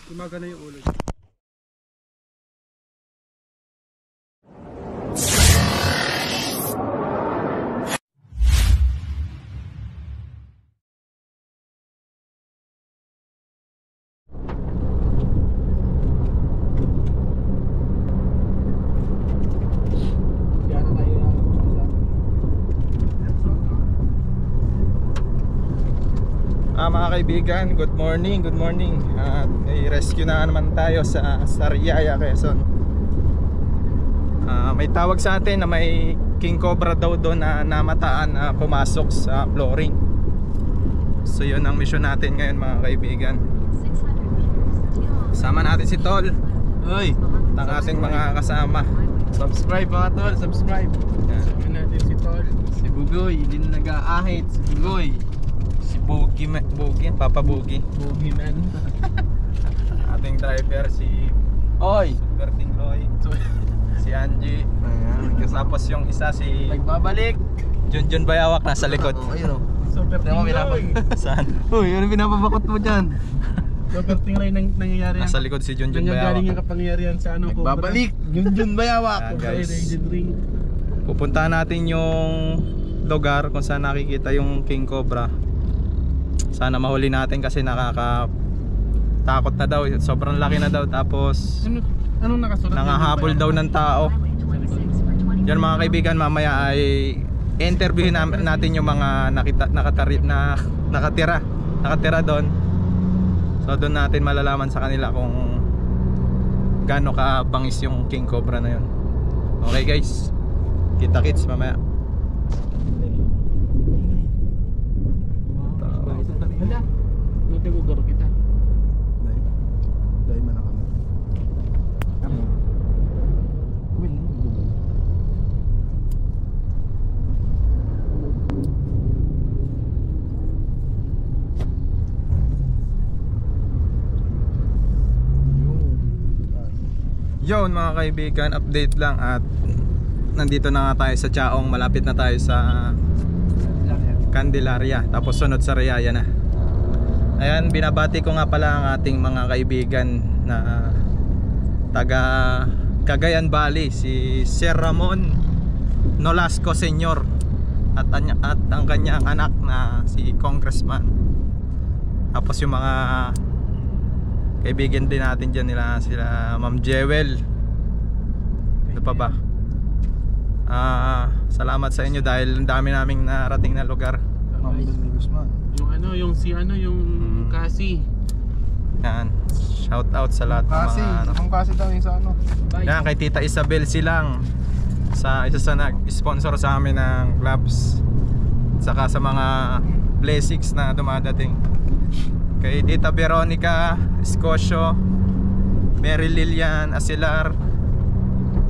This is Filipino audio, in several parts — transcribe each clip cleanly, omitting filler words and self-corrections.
Tumaga na yung ulo. Mga kaibigan, good morning, good morning. At may rescue na naman tayo sa Sariaya, Quezon. May tawag sa atin na may king cobra daw doon na namataan na pumasok sa flooring. So yun ang mission natin ngayon mga kaibigan. Sama natin si Tol. Uy, ang ating mga kasama. subscribe mga tol, subscribe. Sama natin si Tol. Si Bugoy, hindi na nag-aahit. Si Bugoy. Si Boogie, Papa Boogie. Boogie man. Ating driver si Oy, Super Tingloy. Si Angie. Tapos yung isa si nagbabalik. Junjun Bayawak nasa likod. Ayun o. Super Tingloy. Saan? Uy, ano pinapabakot mo dyan? Super Tingloy nangyayari yan. Nasa likod si Junjun Bayawak. Nangyayari yung kapangyarihan sa ano. Nagbabalik. Junjun Bayawak. Guys. Ring. Pupuntahan natin yung lugar kung saan nakikita yung king cobra. Sana mahuli natin kasi nakakatakot na daw. Sobrang laki na daw. Tapos anong nakasulat? nangahabol daw ng tao. Yan mga kaibigan, mamaya ay interviewin natin yung mga nakatira doon. So doon natin malalaman sa kanila kung gaano kabangis yung king cobra na yun. Okay guys, kita kits mamaya. Hala, nagugaro kita. Dahil man ako. Yun mga kaibigan, update lang at nandito na nga tayo sa Chaong, malapit na tayo sa Candelaria, tapos sunod sa Riyaya na. Ayan, binabati ko nga pala ang ating mga kaibigan na taga Cagayan Valley, si Sir Ramon Nolasco Sr. at ang kanyang anak na si Congressman. Tapos yung mga kaibigan din natin dyan nila, sila Ma'am Jewel. Ano pa ba? Salamat sa inyo dahil ang dami naming narating na lugar. Yung ano, yung Kasi. Yan. Shout out sa lahat ng mga Kasi daw yung sa ano. yan, kay Tita Isabel Silang, isa sa nag-sponsor sa amin ng gloves, saka sa mga blessings na dumadating. Kay Tita Veronica Escosio, Mary Lilian Asilar,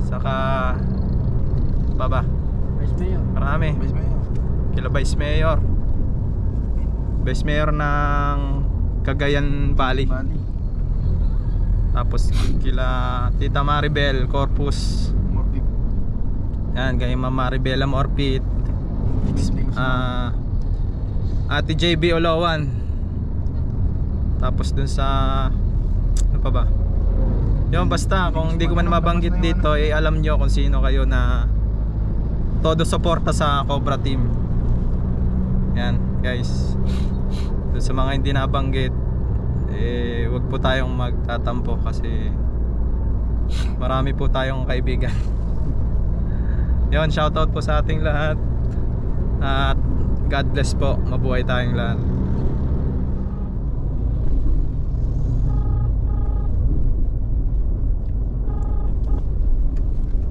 saka pa ba? Vice Mayor. Marami. Vice Mayor. Kila Vice Mayor. Vice Mayor ng Cagayan Valley. Tapos kila Tita Maribel Corpus. Yan, kay Ma'am Maribela Morpit. Ate JB Olawan. Tapos dun sa ano pa ba? Yun, basta kung hindi ko man mabanggit dito, eh alam nyo kung sino kayo na todo suporta sa Cobra Team. Yan guys, dun sa mga hindi nabanggit, eh wag po tayong magtatampo kasi marami po tayong kaibigan. Yun, shoutout po sa ating lahat at God bless po, mabuhay tayong lahat.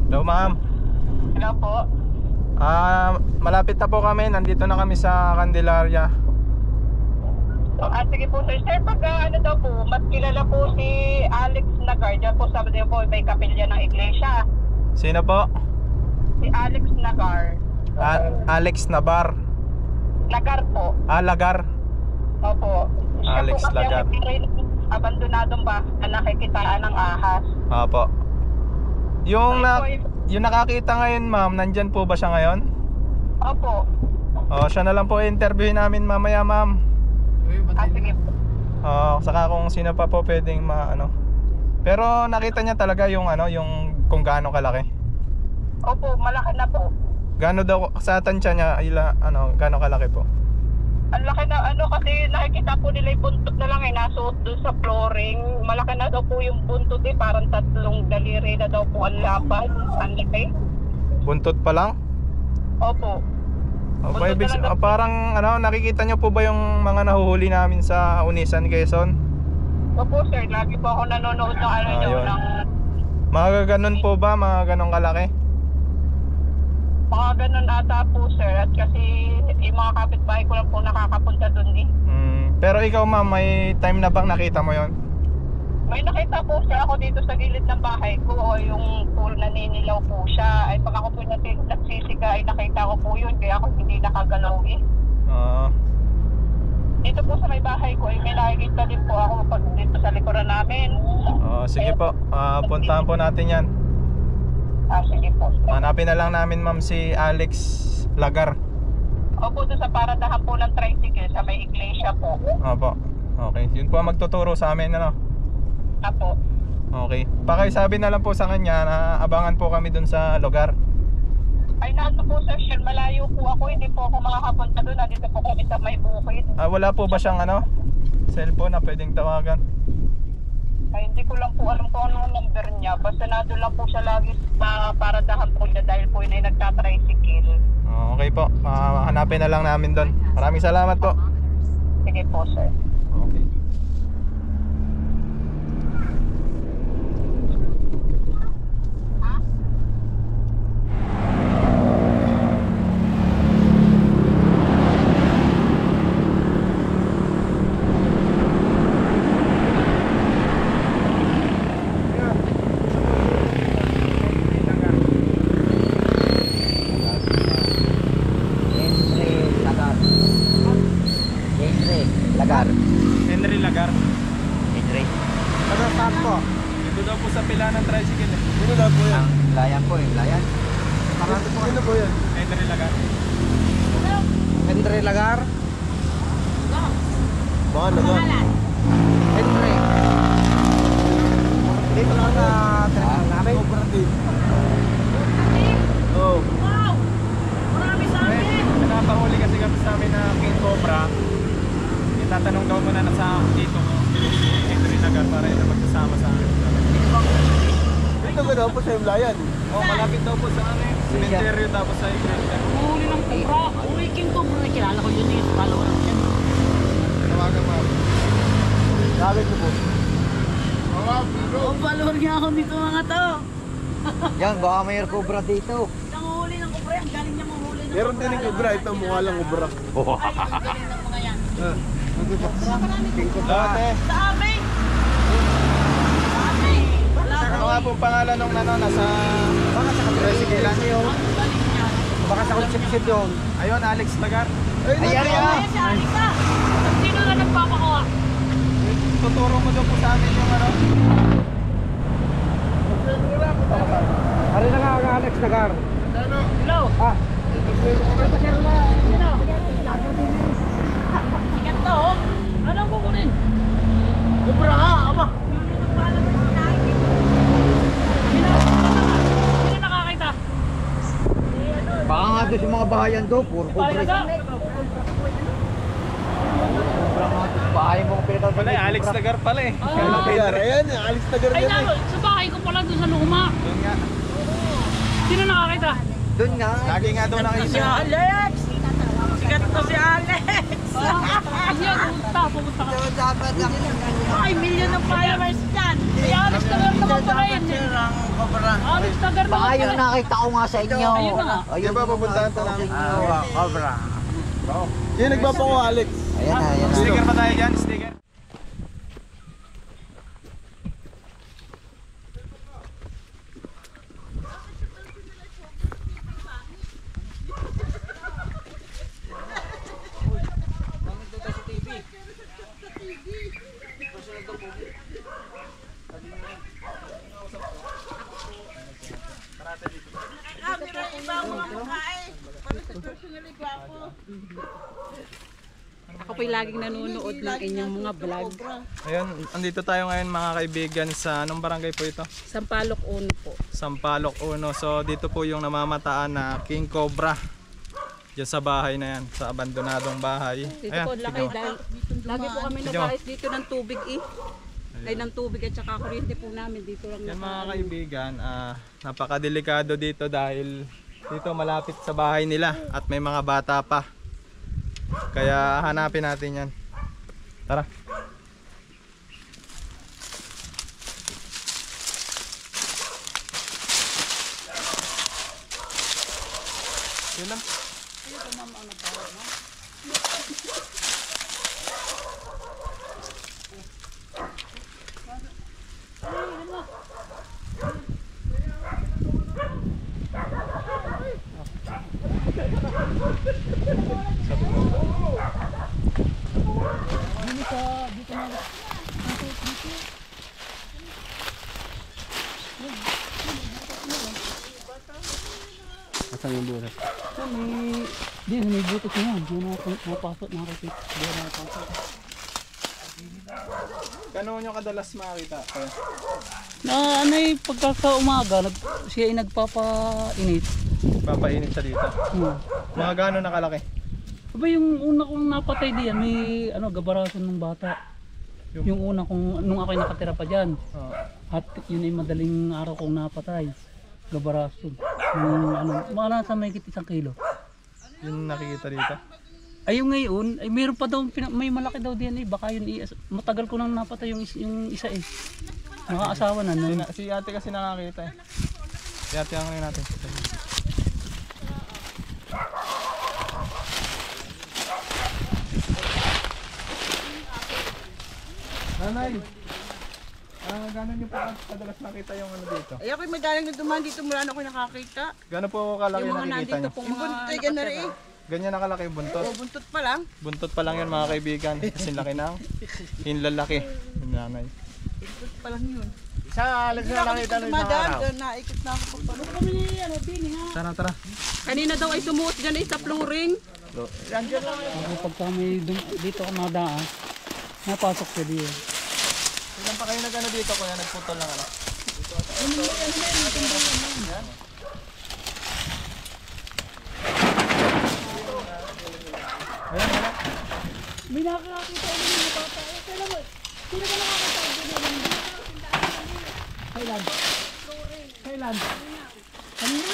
Hello ma'am. Hello po. Malapit na po kami, nandito na kami sa Candelaria. Sige po sir. Sir, pag ano daw po, mas kilala po si Alex Nagar. Diyan po sabi niyo po may kapilya ng iglesia. Sino po? Si Alex Nagar. Alex Nabar. Nagar po. Lagar. Opo. Siya Alex po kasi Lagar. ang abandonadong ba na nakikitaan ng ahas. Opo. Yung nakakita ngayon ma'am, nandyan po ba siya ngayon? Opo. Siya na lang po interviewin namin mamaya ma'am. Sige po. Saka kung sino pa po pwedeng maano. Pero nakita niya talaga yung ano, yung kung gaano kalaki. Opo, malaki na po. Gaano daw sa tansya niya, gaano kalaki po? Ang laki na kasi nakikita po nila yung buntot na lang nasuot doon sa flooring. Malaki na daw po yung buntot parang 3 daliri na daw po ang lapad. Ang laki. Buntot pa lang? Opo. Parang nakikita niyo po ba yung mga nahuhuli namin sa Unisan, Quezon? Opo sir, lagi po ako nanonood ng Ayun. ng Mga ganun po ba? Mga ganong kalaki? mga ganun ata po sir. At kasi yung mga kapitbahay ko lang po nakakapunta doon Pero ikaw ma'am, may time na bang nakita mo yon? May nakita po sir ako dito sa gilid ng bahay ko, o yung pool na ninilaw po siya. Ay pag ako po nagsisika ay nakita ko po yun, kaya ako hindi nakagalaw Dito po sa may bahay ko ay may nakikita din po ako pag dito sa likuran namin. Sige po, puntahan po natin yan. Sige po. Hanapin na lang namin ma'am si Alex Lagar. Opo, doon sa paradahan po ng tricycle sa may iglesia po. Opo. Okay, yun po ang magtuturo sa amin Apo. Okay. Pakisabi na lang po sa kanya na abangan po kami dun sa lugar. Ay nato po sir, malayo po ako, hindi po ako makakapunta doon. Nandito po kami sa may bukid. Wala po ba siyang cellphone na pwedeng tawagan? Ay hindi ko lang po alam kung ano ang number niya. Basta nado lang po siya lagi sa paradahan po niya dahil po yun ay nagtatricycle. Okay po, hanapin na lang namin doon. Maraming salamat po. Sige po sir. Okay. Henry Lagar. Henry. Ano saan po? Ito daw po sa pila ng tricycle Sino daw po yan? Layan po Layan. Sino po yan? Henry Lagar. Henry Lagar? Baka Lagar. Henry. Dito lang sa terminal namin. Oh. Wow! Marami sa amin! Pinapahuli kasi kami sa amin na King Cobra. Itatanong daw muna na sa dito ko Henry Lagar para ito magsasama sa akin. Dito ka daw po sa Layan. Malapit daw po sa cemetery tapos sa iglesia. Huli ng kubra. Huli king kubra. Kilala ko yun eh. Follower ko yan. Tawagan mo. Sabi ko po. Follower niya ako dito mga to. Yan, baka may cobra dito. Ang huli ng kubra. Ang galing niya mahuli ng Meron din yung cobra. Ito mukha lang cobra. Ay, ang galing ng mga yan. Dati. Sa amin! Sa amin! Wala Ano ko. nga pong pangalan nung nasa tricycle? Ang galing niya. Baka sa konsepsyon yun. Ayun, Alex Lagar. Ayan yan. Ay, si Alisa. Sino na nagpapakuha? Tuturo mo daw po sa amin yung Ari na nga ang Alex Lagar. Hello? Ah. Sino? Sikat to, oh. Anong kukunin? Cobra ka, ama. Sino nakakita? Baka nga doon sa mga bahayan doon. Puro cobra. Palaga? Cobra nga doon. Bahay mo kung pinatawag. Wala, Alex Lagar pala eh. Ah. Ayan, Alex Lagar Ay, naman. Sa bahay ko pala doon sa luma. Doon nga. Sino nakakita? Doon nga. Lagi nga doon nakikita. Alex! Sikat to si Alex! Kasi pumunta ka. Ay, million ng followers dyan! Ay, Alex Tagar naman pala yun eh. Alex Tagar naman Baka pala. yung nakita ko nga sa inyo. Ayun na nga. Di ba pupuntahan pa namin? Cobra. Yan nagpapako Alex. Ayan na, ayan na. Sticker pa tayo dyan, sticker. Ako po'y laging nanonood ng inyong mga vlog. Ayun, andito tayo ngayon mga kaibigan sa anong barangay po ito? Sampalok Uno po. Sampalok Uno. So dito po yung namamataan na King Cobra. Diyan sa bahay na yan, sa abandonadong bahay. Dito Ayan, po laki dahil lagi po kami nag-ayos dito ng tubig Ay ng tubig at saka kuryente po namin dito lang. yan mga kaibigan, napakadelikado dito dahil dito malapit sa bahay nila at may mga bata pa. Kaya hanapin natin yan. Tara. Yun lang. Asan yung buras? May butot na yan. Di na napasok, nakakita. Di na napasok. Gano'n nyo kadalas makakita? Na ano yung pagkakaumaga, siya ay nagpapainit. Papainit siya dito. Mga gano'n nakalaki? Aba yung una kong napatay diyan, may gabarason ng bata. Yung una kong, nung ako'y nakatira pa dyan. At yun ay madaling araw kong napatay. Gabarason. Mga nasa may 1 kilo. Yung nakikita dito? Ay yung ngayon, ay meron pa daw, may malaki daw diyan eh. Baka yun, matagal ko nang napatay yung isa eh. Nakaasawa na. Si ate kasi nakakita eh. Si ate ang ngayon natin. Nanay, gano'n nyo pa kadalas nakita yung ano dito? Ay ako'y madalang na dumaan dito mula na ako'y nakakita. Gano'n po kalaki Yung mga nakikita nandito nyo? pong mga nakatira. Ganyan nakalaki yung buntot. O buntot pa lang. Buntot pa lang yan mga kaibigan. Kasi laki ng hinlalaki. Yung nanay. Buntot pa lang yun. Sa alas na nakita nung isang araw. Dumadaan, naikot na ako pa. Tara, tara. Kanina daw ay sumuot dyan sa flooring. Pagka may dito ka nadaan, napasok siya diyan. Ilan pa kayo nag-ano dito kuya? Nagputol lang ano? May nakakakita ko ng mga bata. Kailan mo? Sino ka nakakita ko? Kailan? Kailan? Kanina?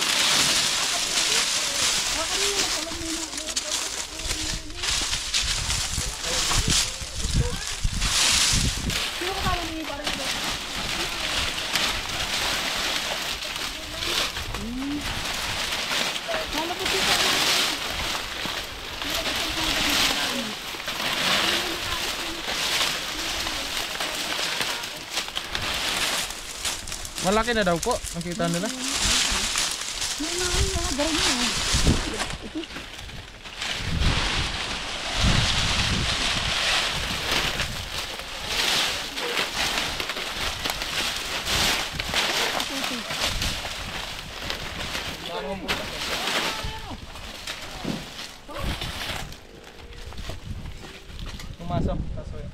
Sino ka kala ni parang ito? Kala ko dito. Malaki na daw po. Nakita nila. Pumasok. Kasoy.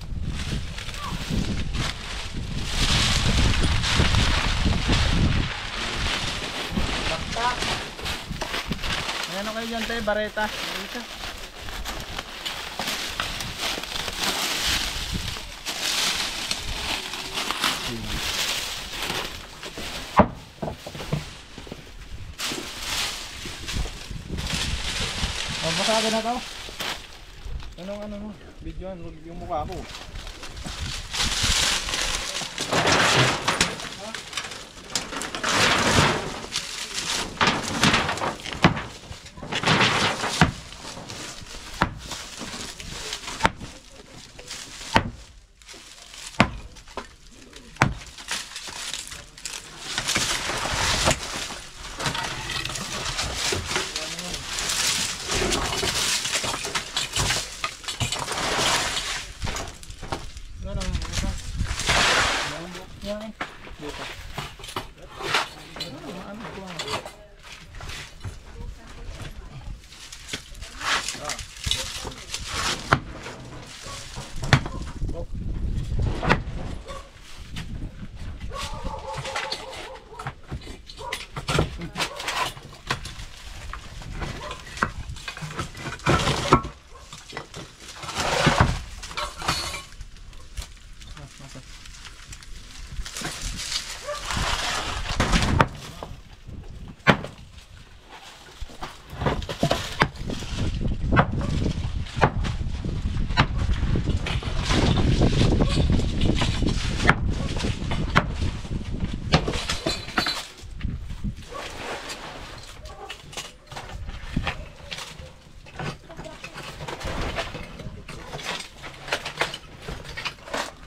May ano kayo dyan tayo, bareta. Mabasagin na to. Anong ano mo? Videoan, huwag yung mukha ko.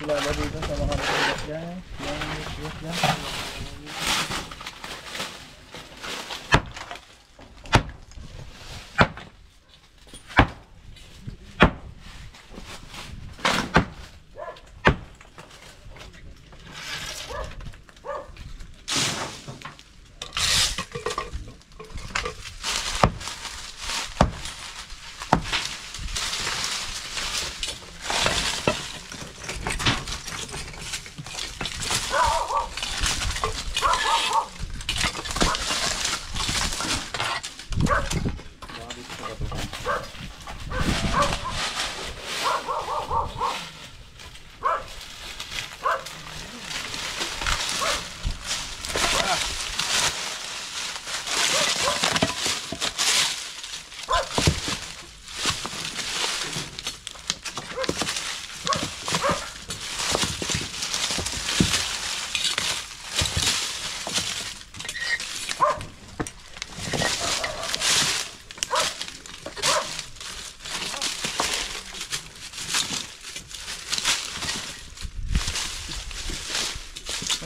Lala dito sa mga bigas dyan. Bigas dyan.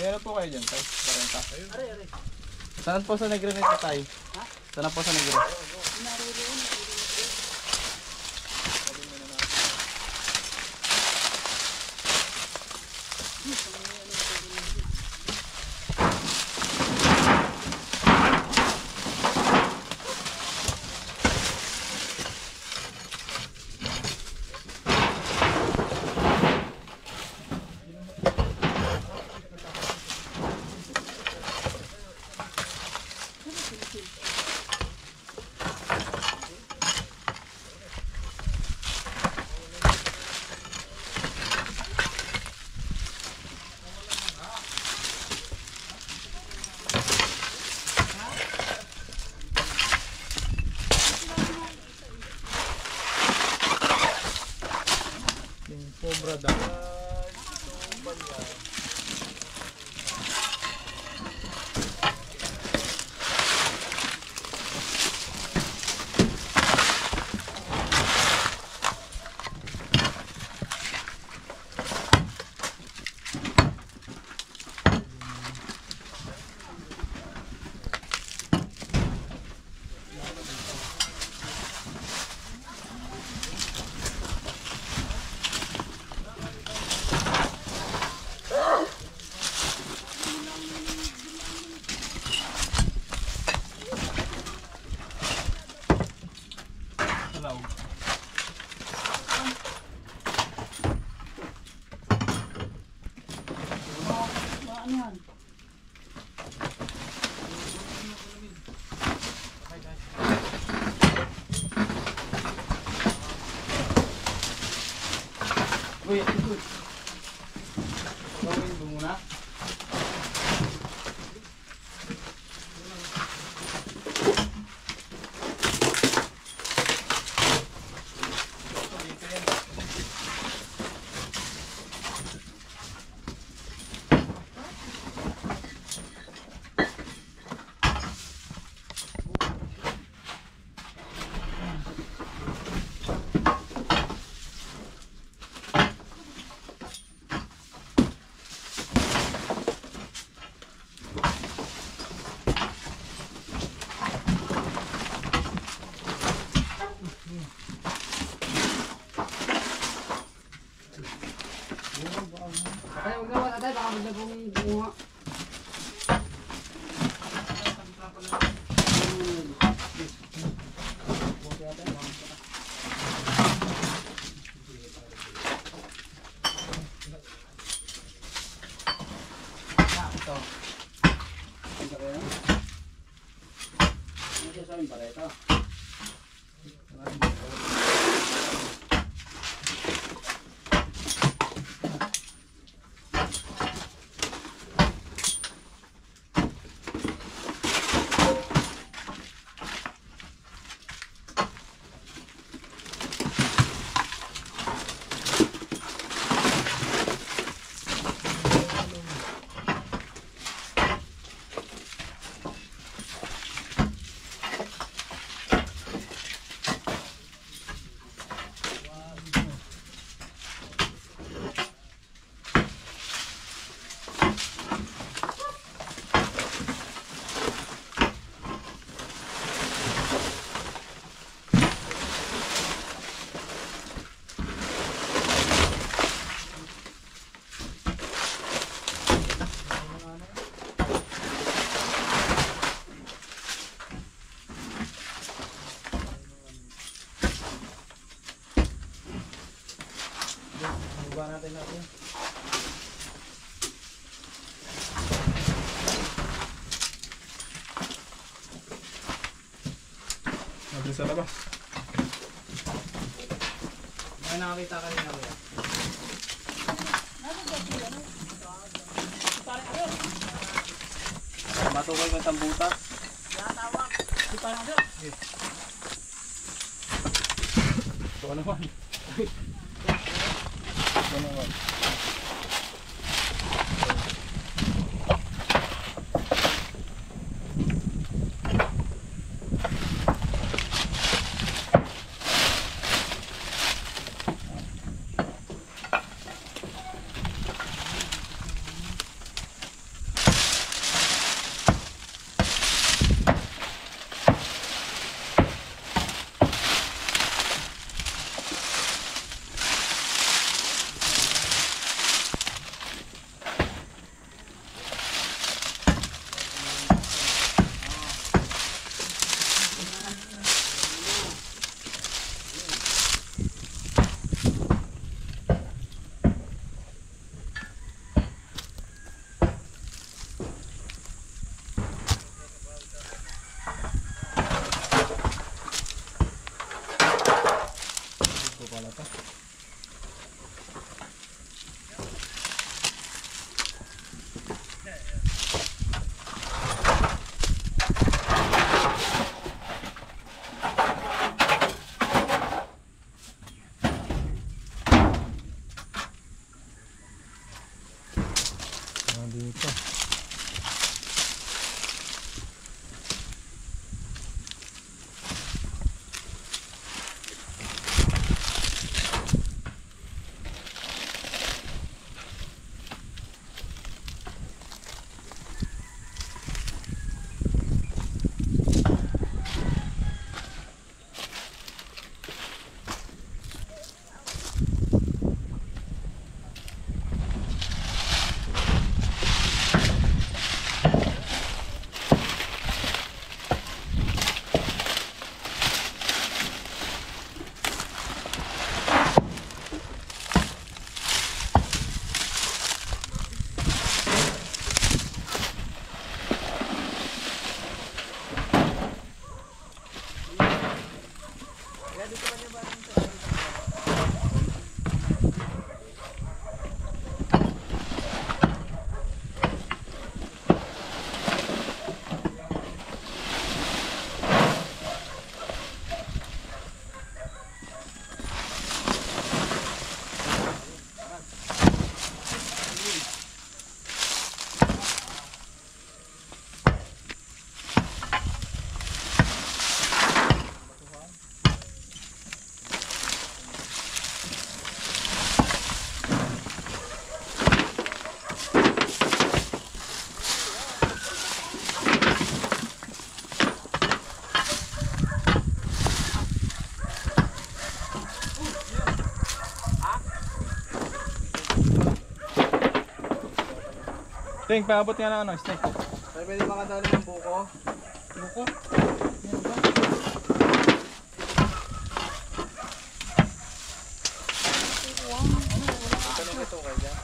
Mayroon po kayo dyan, tay? 40. Saan po sa negro nito, tay? Saan po sa negro? Cobra daw. Uy, gawin mo muna. Baba natin natin. Natin sa labas. May nakakita kanina ko yan. Matukoy ko sa butas. Yes. Ito naman. Ito naman. Dito. Ting, paabot nga ng ano, snake. Pwede makadali ng buko. Buko? Ito kayo dyan.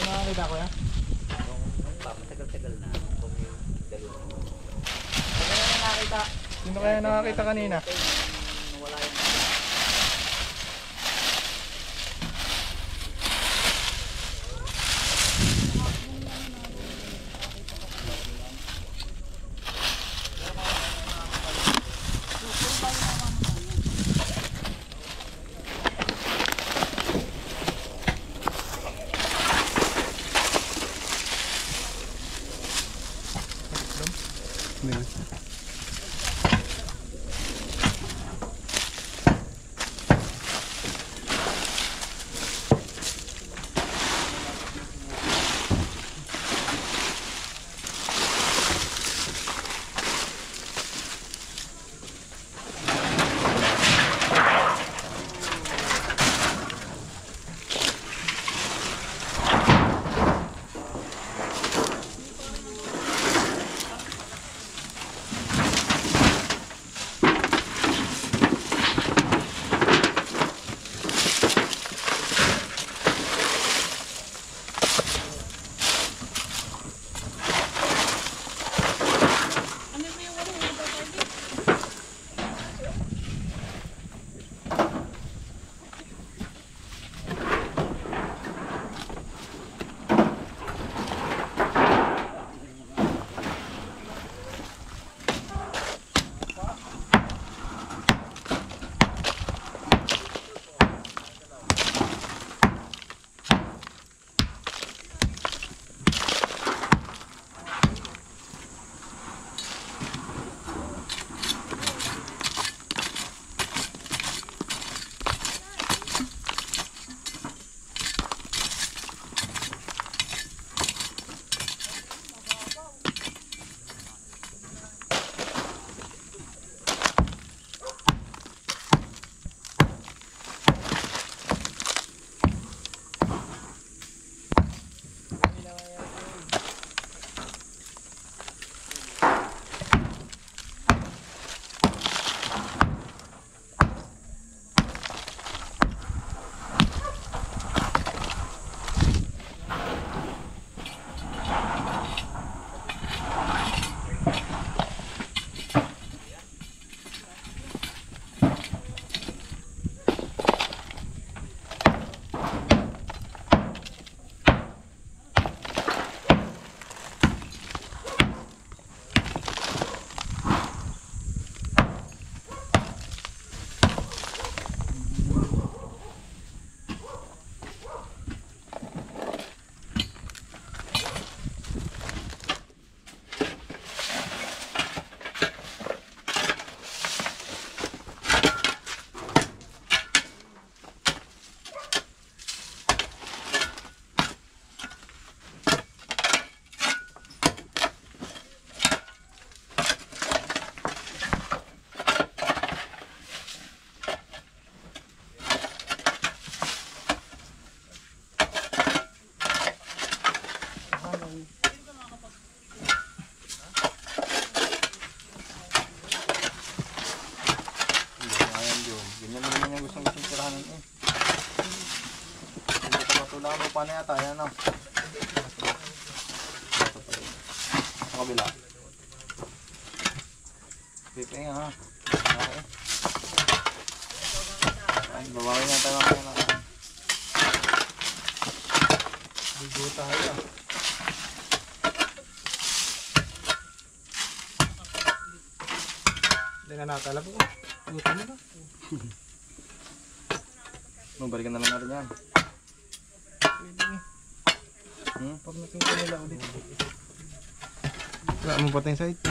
Nakakita ko yan? Matagal-tagal na. Kung yung dalawa. Sino kaya nakakita kanina? Wala yung Paano yata? Ayan o. Sa kabila. Piping ha. Okay. Ay, babawi nga tayo mga na. Bigo tayo. Hindi na nakalap ko. Buto mo ba? Balikan na lang natin yan. Pag nakita nila ulit. Wala mo pa tayong site.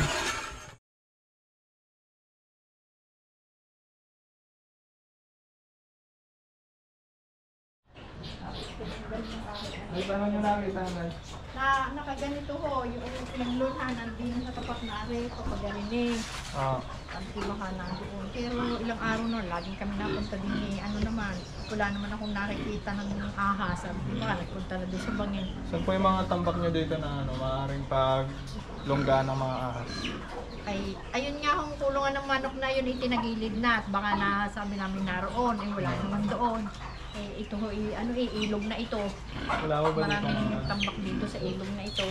Ay, paano nyo nakita na? Na nakaganito ho, yung naglulhanan din sa tapat na are, papagarinig. Ang timahanan doon. Pero ilang araw na, laging kami napunta din ano naman, wala naman akong nakikita ng ahas. Sabi ko ba, nagpunta na doon sa bangin. Saan po yung mga tambak nyo dito na maaaring paglongga ng mga ahas? Ay, ayun nga hong kulungan ng manok na yun, itinagilid na. At baka nasabi namin naroon, wala naman doon. Ito ho, ilog na ito. Wala ba maraming tambak dito sa ilog na ito.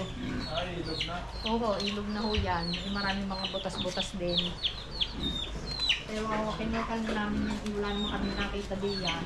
Ilog na? Oo, ilog na ho yan. Maraming mga butas-butas din. Pero kinukal namin, wala naman kami nakita diyan.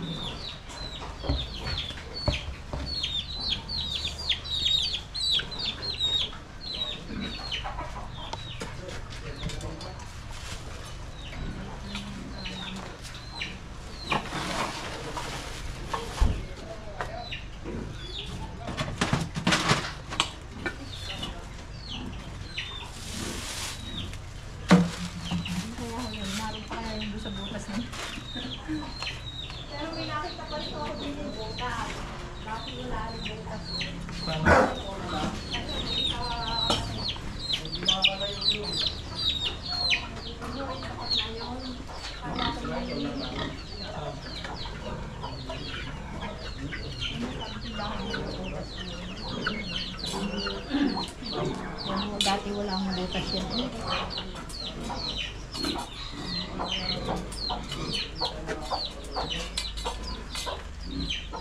Dati wala akong butas yan.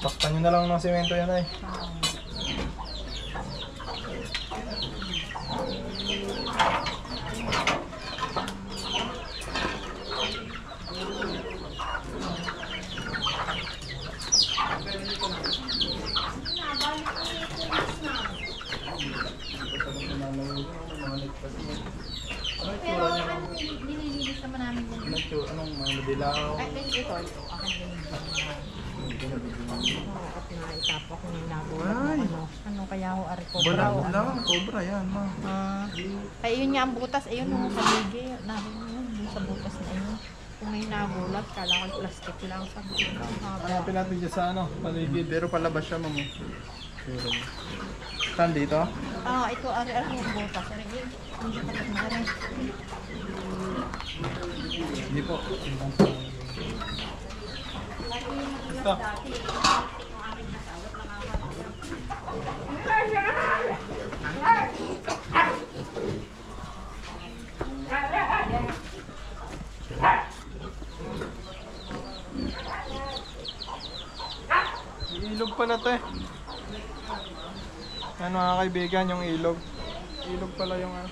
Takpan nyo na lang ng semento yan ay. Nililinis naman namin yun. Anong madilaw? Ay, ito. Akin din. At naitapa ko yung nagulat mo. Ano kaya ho, ari cobra o ano? Cobra yan, ma. Ay, yun nga ang butas. Ayun, sa ligi. Narin yun, dun sa butas na yun. Kung may nagulat, kala ko plastic lang. Sabi ko, Hanapin natin dyan sa ano, paligid. Pero palabas siya, mamo. Saan dito? ito, ari yung butas. Ari, yun. Hindi siya kapag na rin. Hindi po. Ito. Ilog pala to eh. Yan mga kaibigan, yung ilog. Ilog pala yung ano.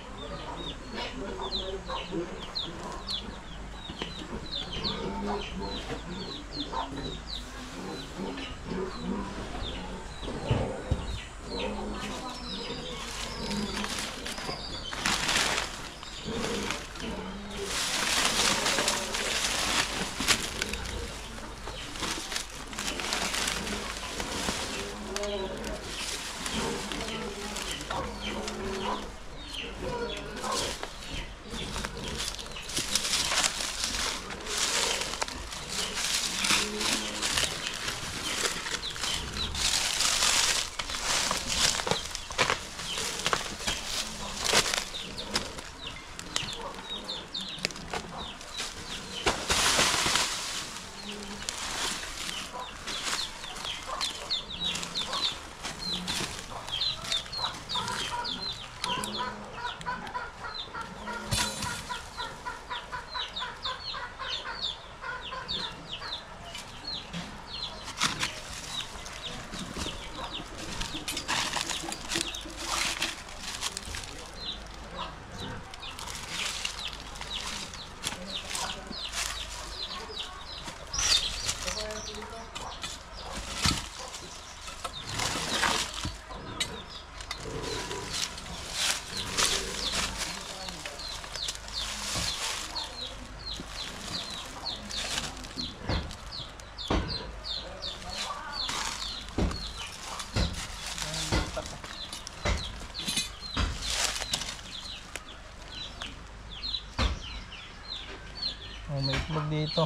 Oh, may itlog dito.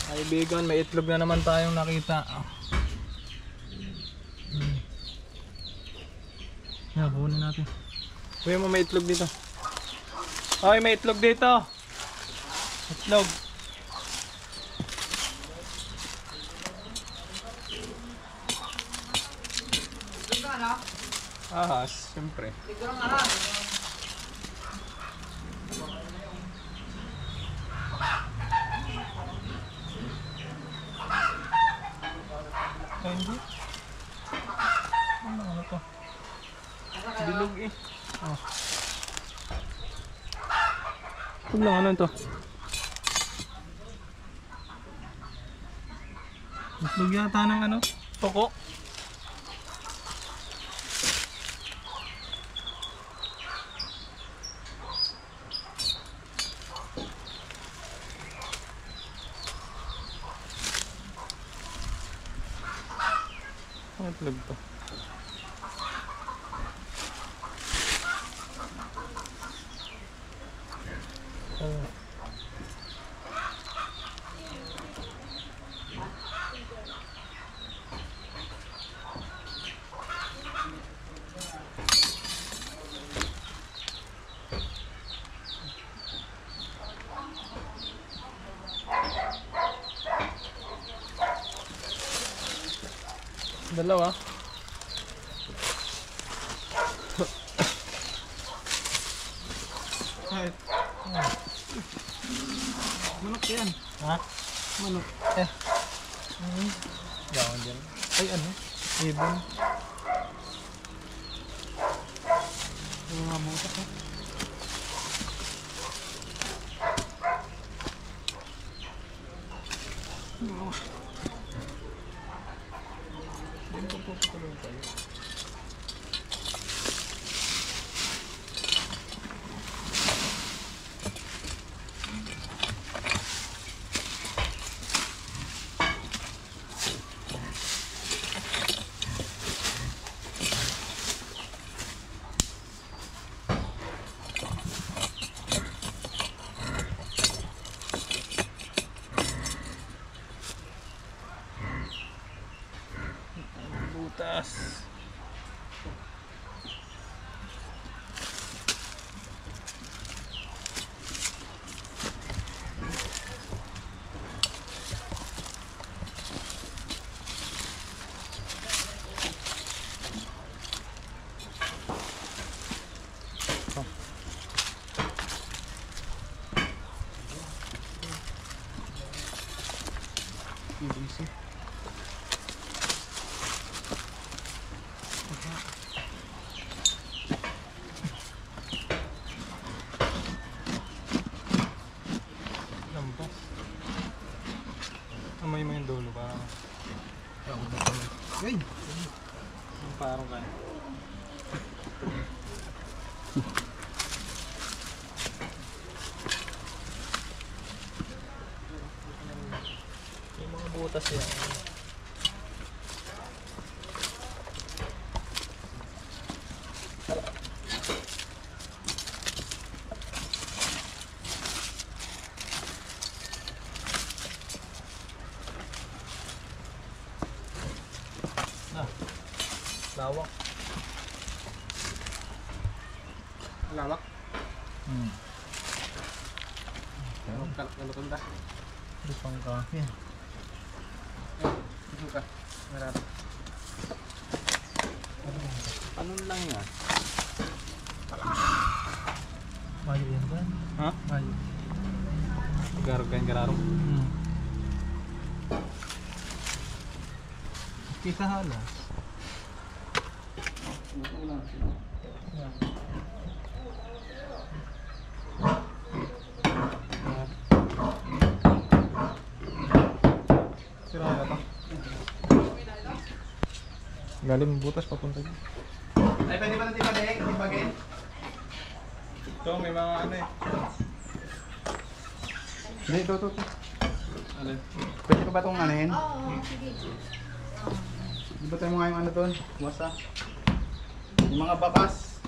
Kaibigan, may itlog na naman tayong nakita. Yan, kunin natin. Kuya mo, may itlog dito. Ay, may itlog dito. Itlog. Ah, siyempre. Ay, hindi. Ano to? Bilog eh. Oh. Huwag lang, ano ito? Itlog yata ng ano? Toko. Ang itlog to. Oh. Dalawa. Kahit. Manok yan. Ha? Manok. Yawan dyan. Ay ano? Ibon. Mga butas ha. Butas. Easy. Lampas. Amoy mo yung dulo parang. Ay! Parang kaya. Yung mga butas yan. Lawak. Lawak. Hmm. Ano kanda? Lupang ka. Ito ka. Marami. Ano lang yan? Mayo yan ba? Ha? Mayo. Garog kayo gararong. Kita halas. Sira na to. Galing butas papunta dito. Ay, pwede ba natin tipagin? Ito may mga ano eh. Hindi, ito. Alin? Pwede pa ba itong anahin? Oo, sige. Di ba tayo mga yung ano doon? Wasa? Yung mga bakas.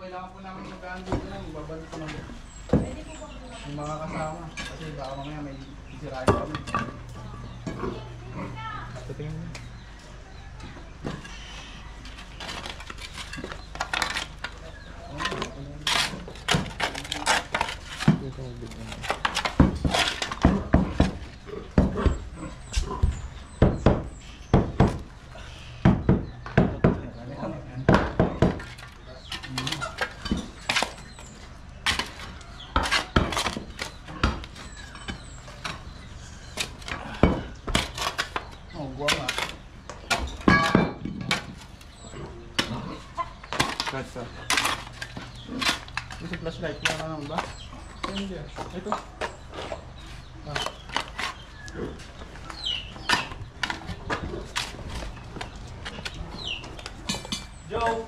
Kailangan po namin magkaan dito lang. Babalik ko naman. Yung mga kasama. Kasi baka mamaya may sisirain kami. Tatingin mo. Ito yung bigyan mo. Oh, guwama. That's a... Ito flashlight. Wala ka naman ba? Hindi. Ito. Joe!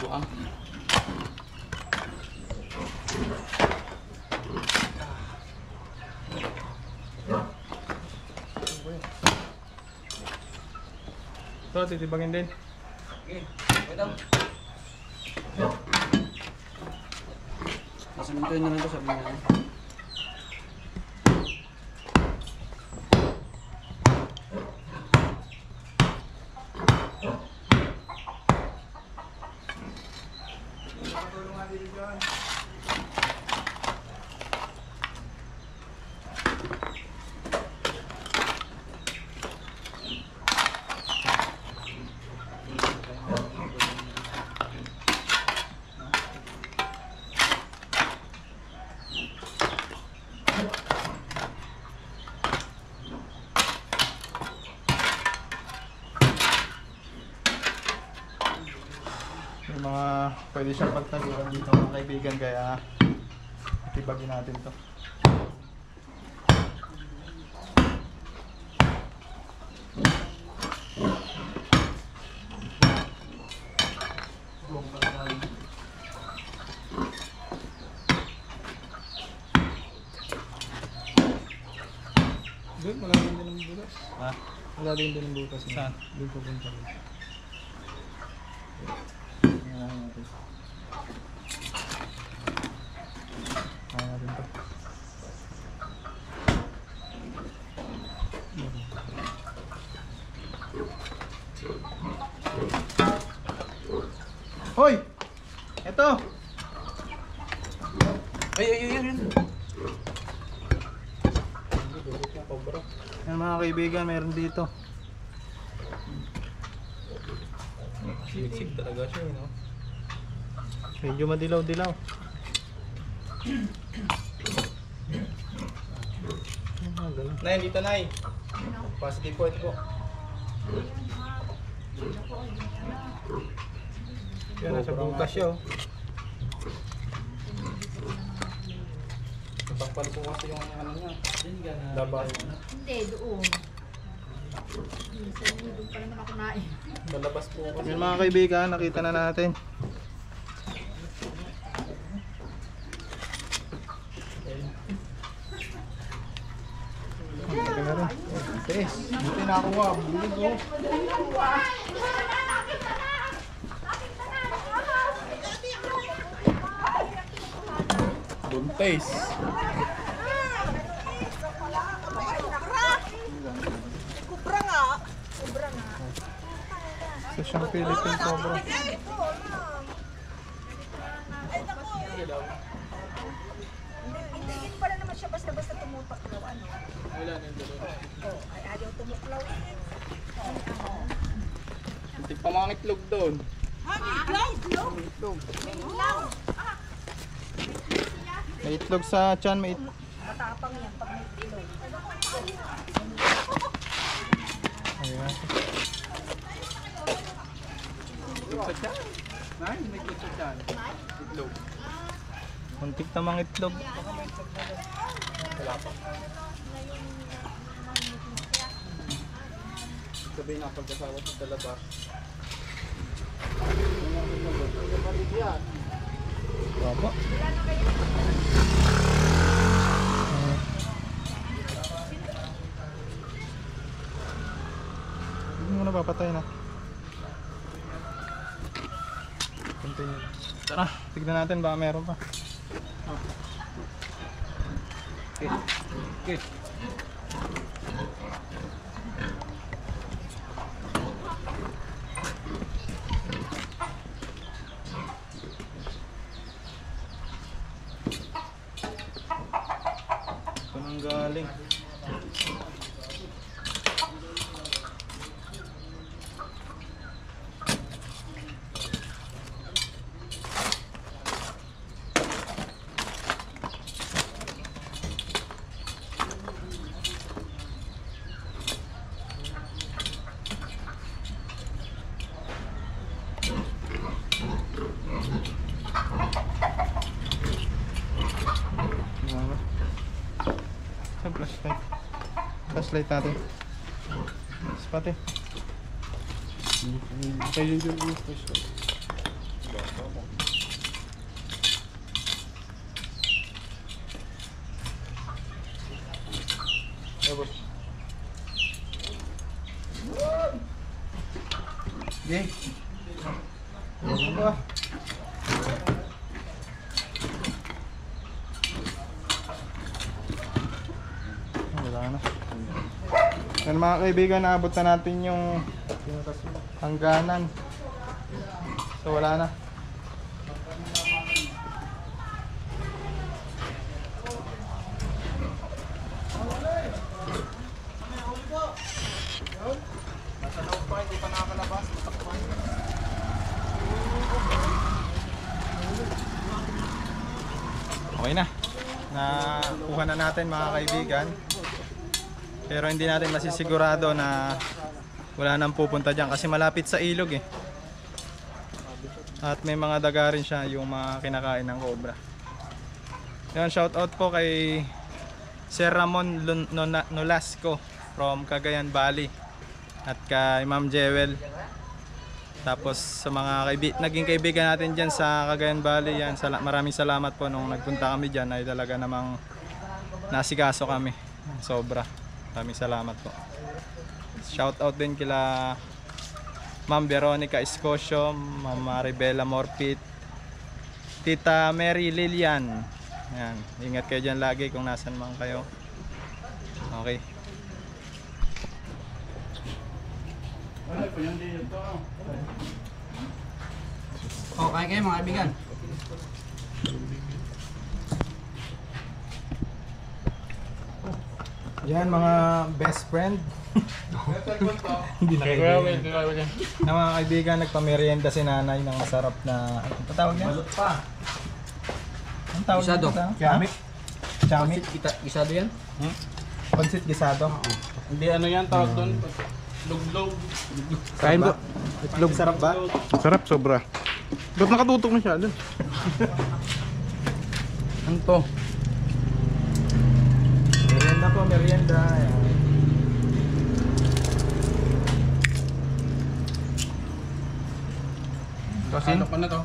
Buang. Ito, titibagin din. Okay. Wait lang. Samintuin na lang ito, sabi niya. Yung mga pwede siyang pagtaguan dito mga kaibigan, kaya itibagin natin to. Doon, malalim din ang bukas. Ha? Malalim din ang bukas. Saan? Doon pupunta rin. Ayan natin. Ayan natin to. Hoy! Ito! Ay. Yan mga kaibigan, meron dito. Siksik talaga siya, no? Medyo madilaw-dilaw. Nay, dito Nay. Positive po, ito po. Yan, nasa bukas siya, oh. Napakpal po kasi yung ano niya. Labas. Hindi, doon. Minsan doon pa naman ako nain. Palabas po kasi. Yung mga kaibigan, nakita na natin. Laki na rin. Tiis. Buti na ako nga. Bulig ko. Buntis. Sa siyang Philippine Cobra. Hindi pala naman siya basta-basta tumutuklaw. Ano? Wala na yung dalawa. Oh, ay ayaw tumuklaw. Hindi pa mga itlog doon. May itlog sa tiyan, may itlog. Matapang yan pag may ilog. Ayan. Itlog sa tiyan. Nay, may itlog sa tiyan. Itlog. Muntik namang itlog. Wala pa. Sabihin na pagkasawa sa labas. Baba. Hindi mo na papatay na. Continue. Tara, tignan natin baka meron pa. Okay. Okay. Ito nang galing. Saan flashlight? Flashlight natin. Spate. Kayo yung flashlight. Tapos. Okay. Ano ba? Yan mga kaibigan, naabot na natin yung hangganan. So wala na. Nasa loob pa, hindi pa nakakalabas. Okay na. Nakuha na natin mga kaibigan. Pero hindi natin masisigurado na wala nang pupunta dyan kasi malapit sa ilog eh. At may mga daga rin siya, yung mga kinakain ng cobra. Yan, shout out po kay Sir Ramon Nolasco from Cagayan Valley at kay Ma'am Jewel. Tapos sa mga naging kaibigan natin dyan sa Cagayan Valley, yan, maraming salamat po nung nagpunta kami dyan, ay talaga namang nasikaso kami. Sobra. Maraming salamat po. Shout out din kila Ma'am Veronica Escocio, Ma'am Maribela Morpit, Tita Mary Lilian. Yan, ingat kayo dyan lagi kung nasan man kayo. Okay. Ay, po yung dito. Okay kayo mga kaibigan. Yan mga best friend. Hindi na kaibigan. Na mga kaibigan, nagpamerienda si nanay ng masarap na, ano tawag niya? Balot pa. Ang tawag Gisado. niya? Chamik? Chamik? Gisado yan? Pansit gisado? Hindi ano yan, tawag doon. Luglog. Kain ba? Itlog sarap ba? Sarap, sobra. Ba't nakatutok na siya doon? Ano to? Merienda po, merienda. Ayan. Ano pa na to?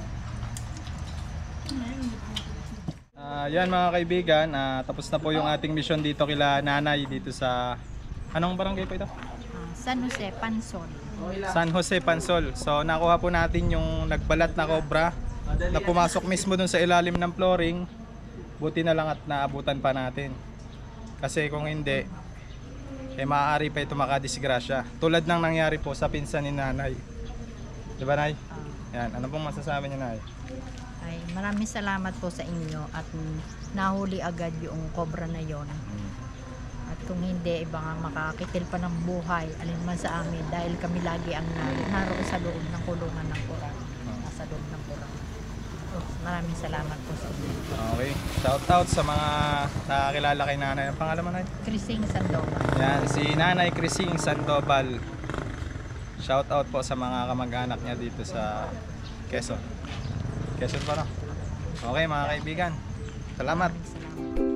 Yan mga kaibigan, tapos na po yung ating mission dito kila nanay dito sa, anong barangay po ito? San Jose, Pansol. San Jose, Pansol. So nakuha po natin yung nagbalat na cobra na pumasok mismo dun sa ilalim ng flooring. Buti na lang at naabutan pa natin. Kasi kung hindi, maaari pa ito makadisgrasya. Tulad ng nangyari po sa pinsan ni nanay. Diba nay? Yan, ano pong masasabi niyo nay? Ay, maraming salamat po sa inyo at nahuli agad yung cobra na yon. At kung hindi, iba nga makakitil pa ng buhay alinman sa amin dahil kami lagi ang naroon sa loob ng kulungan ng kurang. Nasa loob ng kurang. Maraming salamat po sa inyo. Okay. Shout out sa mga nakakilala kay nanay. Ang pangalan mo nay? Crising Sandoval. Yan, si Nanay Crising Sandoval. Shout out po sa mga kamag-anak niya dito sa Quezon. Quezon pa no? Okay mga kaibigan. Salamat. Salamat.